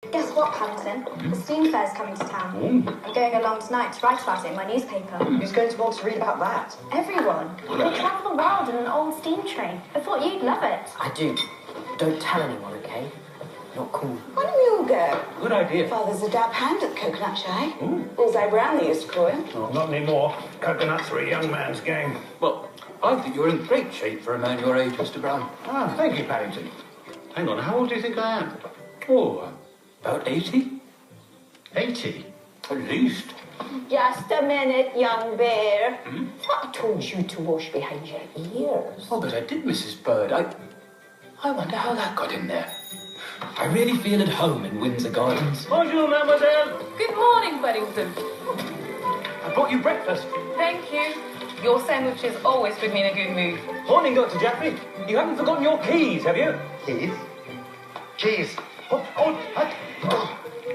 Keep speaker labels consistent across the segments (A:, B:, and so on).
A: Guess what, Paddington? The steam fair's coming to town. I'm going along tonight to write about it in my newspaper.
B: Who's going to want to read about that?
A: Everyone. We'll travel the world in an old steam train. I thought you'd love it.
B: I do. Don't tell anyone, okay? Not cool.
C: Why don't we all go?
D: Good idea.
C: Father's a dab hand at coconut shy. Bullseye brown, they used to call him.
D: Oh, not anymore. Coconuts are a young man's game.
E: Well, I think you're in great shape for a man your age, Mr. Brown.
D: Ah, thank you, Paddington. Hang on, how old do you think I am?
E: Oh, about 80?
D: 80.
E: At least.
C: Just a minute, young bear. I told you to wash behind your ears.
E: Oh, but I did, Mrs. Bird. I wonder how that got in there. I really feel at home in Windsor Gardens.
D: Bonjour, mademoiselle.
F: Good morning, Paddington.
D: I brought you breakfast.
F: Thank you. Your sandwiches always put me in a good mood.
D: Morning, Dr. Jaffrey. You haven't forgotten your keys, have you?
G: Keys? Keys.
D: Oh,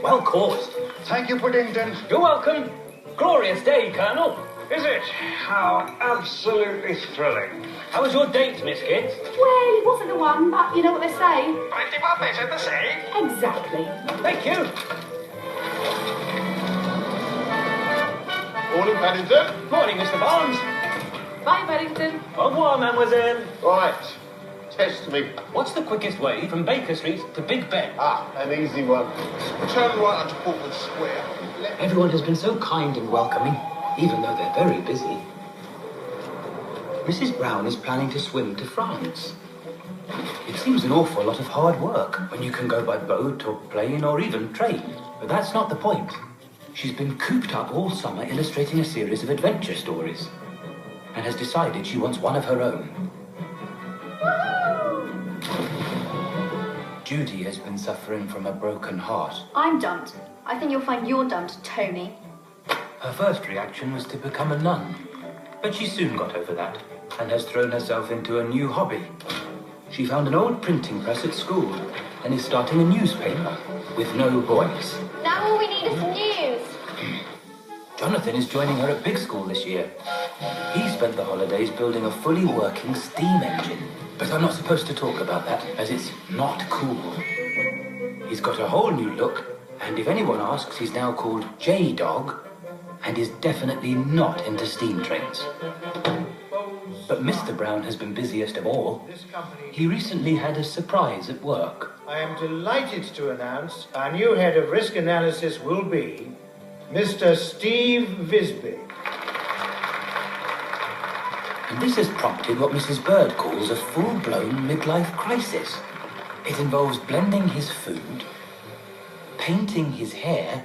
D: well caught.
G: Thank you, Paddington.
D: You're welcome. Glorious day, Colonel. Is it? How absolutely thrilling. How was your date, Miss Gibbs?
A: Well, he wasn't the one, but you know what they say.
D: Pretty well better the same.
A: Exactly.
D: Thank you.
G: Morning, Paddington.
D: Morning, Mr. Barnes.
F: Bye, Paddington.
D: Au revoir, mademoiselle.
G: Right. Test me.
D: What's the quickest way from Baker Street to Big Ben?
G: Ah, an easy one. Turn right onto Portman Square.
E: Everyone has been so kind and welcoming, even though they're very busy. Mrs. Brown is planning to swim to France. It seems an awful lot of hard work when you can go by boat or plane or even train. But that's not the point. She's been cooped up all summer illustrating a series of adventure stories and has decided she wants one of her own. Judy has been suffering from a broken heart.
A: I'm dumped. I think you'll find you're dumped, Tony.
E: Her first reaction was to become a nun, but she soon got over that and has thrown herself into a new hobby. She found an old printing press at school and is starting a newspaper with no boys.
A: Now all we need is some news.
E: Jonathan is joining her at big school this year. He spent the holidays building a fully working steam engine. But I'm not supposed to talk about that, as it's not cool. He's got a whole new look, and if anyone asks, he's now called J-Dog, and is definitely not into steam trains. But Mr. Brown has been busiest of all. He recently had a surprise at work.
H: I am delighted to announce our new head of risk analysis will be Mr. Steve Visby.
E: And this has prompted what Mrs. Bird calls a full-blown midlife crisis. It involves blending his food, painting his hair,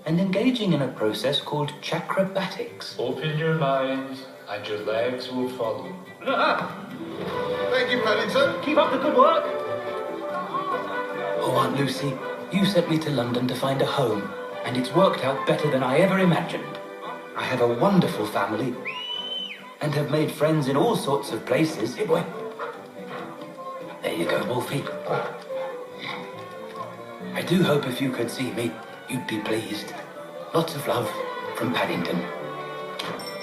E: and engaging in a process called chakrabatics.
I: Open your mind and your legs will follow.
G: Thank you, Paddington.
D: Keep up the good work.
E: Oh, Aunt Lucy, you sent me to London to find a home, and it's worked out better than I ever imagined. I have a wonderful family, and have made friends in all sorts of places. Hey, boy. There you go, Wolfie. I do hope if you could see me, you'd be pleased. Lots of love from Paddington.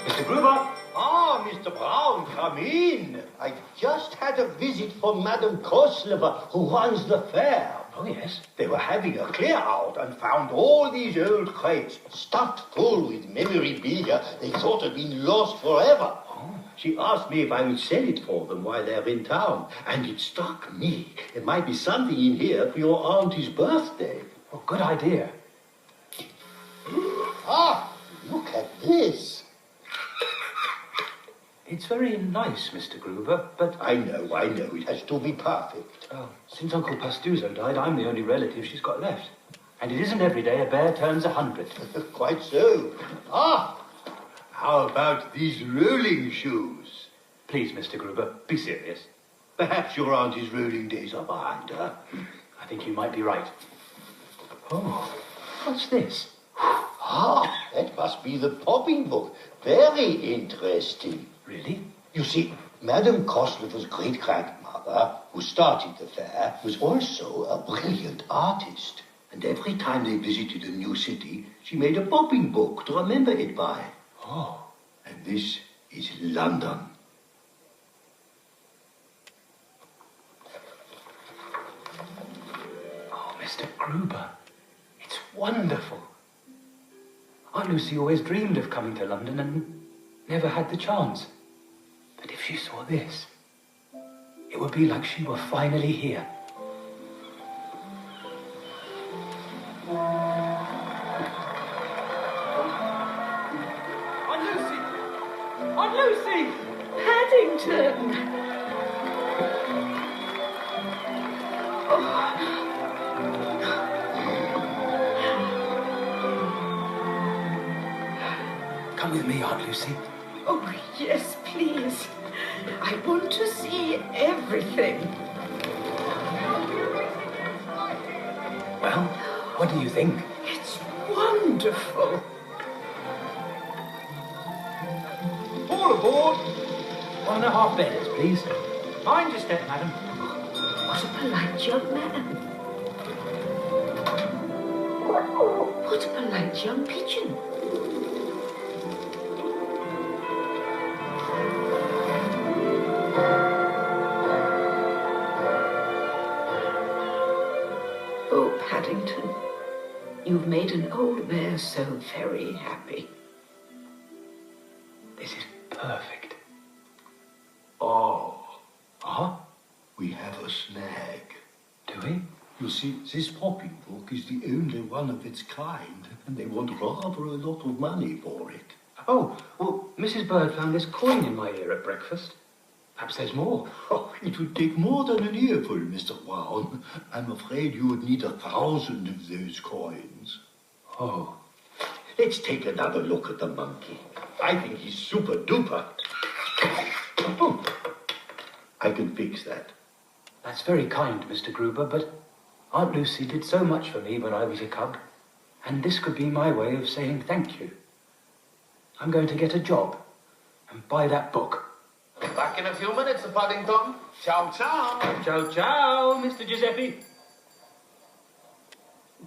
D: Mr. Gruber.
J: Ah, Mr. Brown, come in. I just had a visit from Madame Koslova, who runs the fair.
D: Oh, yes.
J: They were having a clear-out and found all these old crates stuffed full with memorabilia they thought had been lost forever. She asked me if I would sell it for them while they're in town, and it struck me there might be something in here for your auntie's birthday.
E: Oh, good idea.
J: Ah, look at this.
E: It's very nice, Mr. Gruber, but...
J: I know, it has to be perfect.
E: Oh, since Uncle Pastuzo died, I'm the only relative she's got left. And it isn't every day a bear turns 100.
J: Quite so. Ah, how about these rolling shoes?
E: Please, Mr. Gruber, be serious.
J: Perhaps your auntie's rolling days are behind her.
E: I think you might be right. Oh, what's this?
J: Ah, that must be the popping book. Very interesting.
E: Really?
J: You see, Madame Koslova's great-grandmother, who started the fair, was also a brilliant artist. And every time they visited a new city, she made a popping book to remember it by.
E: Oh.
J: And this is London.
E: Oh, Mr. Gruber. It's wonderful. Aunt Lucy always dreamed of coming to London and never had the chance. But if she saw this, it would be like she were finally here. Aunt Lucy! Aunt Lucy!
C: Paddington!
E: Come with me, Aunt Lucy.
C: Oh, yes, please. I want to see everything.
E: Well, what do you think?
C: It's wonderful.
H: All aboard!
E: 1.5 beds, please.
H: Mind your step, madam.
C: What a polite young man. What a polite young pigeon. Oh, Paddington, you've made an old bear so very happy.
E: This is perfect.
J: Oh,
E: Huh?
J: we have a snag.
E: Do we?
J: You see, this popping book is the only one of its kind, and they want rather a lot of money for it.
E: Oh, well, Mrs. Bird found this coin in my ear at breakfast. Perhaps there's more.
J: Oh, it would take more than an earful, Mr. Brown. I'm afraid you would need 1,000 of those coins.
E: Oh.
J: Let's take another look at the monkey. I think he's super duper. Oh, I can fix that.
E: That's very kind, Mr. Gruber, but Aunt Lucy did so much for me when I was a cub, and this could be my way of saying thank you. I'm going to get a job and buy that book.
G: Back in a few minutes, Paddington. Ciao, ciao.
E: Ciao, ciao, Mr. Giuseppe.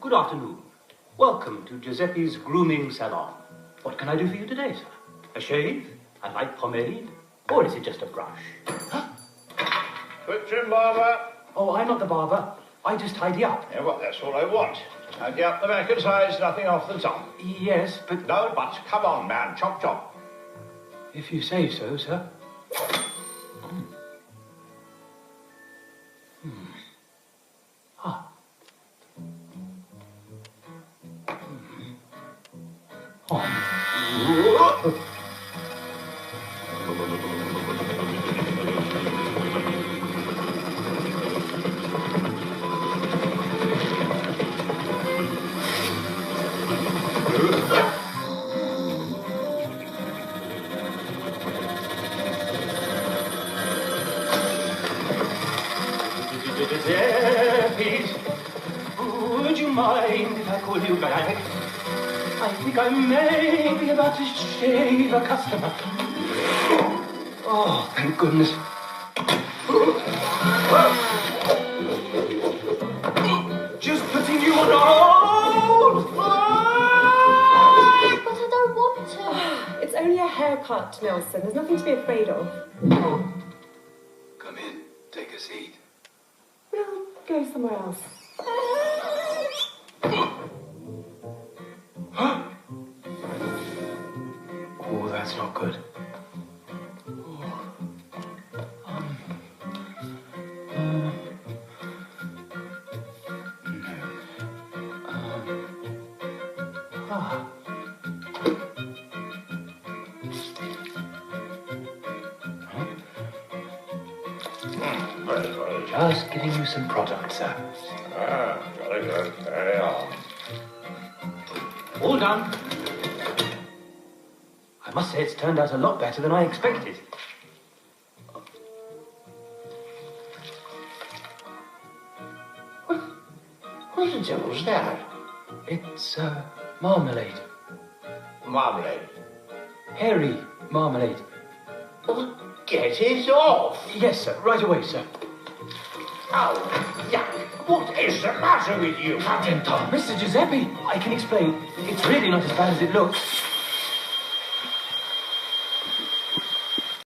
E: Good afternoon. Welcome to Giuseppe's grooming salon. What can I do for you today, sir? A shave? A light pomade? Or is it just a brush?
G: Quick trim, barber.
E: Oh, I'm not the barber. I just tidy up.
G: Yeah, well, that's all I want. Tidy up the back and sides, nothing off the top.
E: Yes, but...
G: No buts. Come on, man. Chop, chop.
E: If you say so, sir. Ah. Oh. Giuseppe, would you mind if I call you back? I think I may be about to shave a customer. Oh, thank goodness. Just putting you on hold.
A: But I don't want to.
F: It's only a haircut, Nelson. There's nothing to be afraid of.
E: Come in, take a seat.
F: We'll go somewhere else.
E: Oh, that's not good. Just giving you some product, sir.
G: Ah, jolly good. Carry on.
E: All done. I must say it's turned out a lot better than I expected.
G: What the devil's that?
E: It's, marmalade.
G: Marmalade.
E: Hairy marmalade.
G: Well, get it off.
E: Yes, sir. Right away, sir.
G: Oh, yuck. What is the matter with you?
E: Paddington. Mr. Giuseppe, I can explain. It's really not as bad as it looks.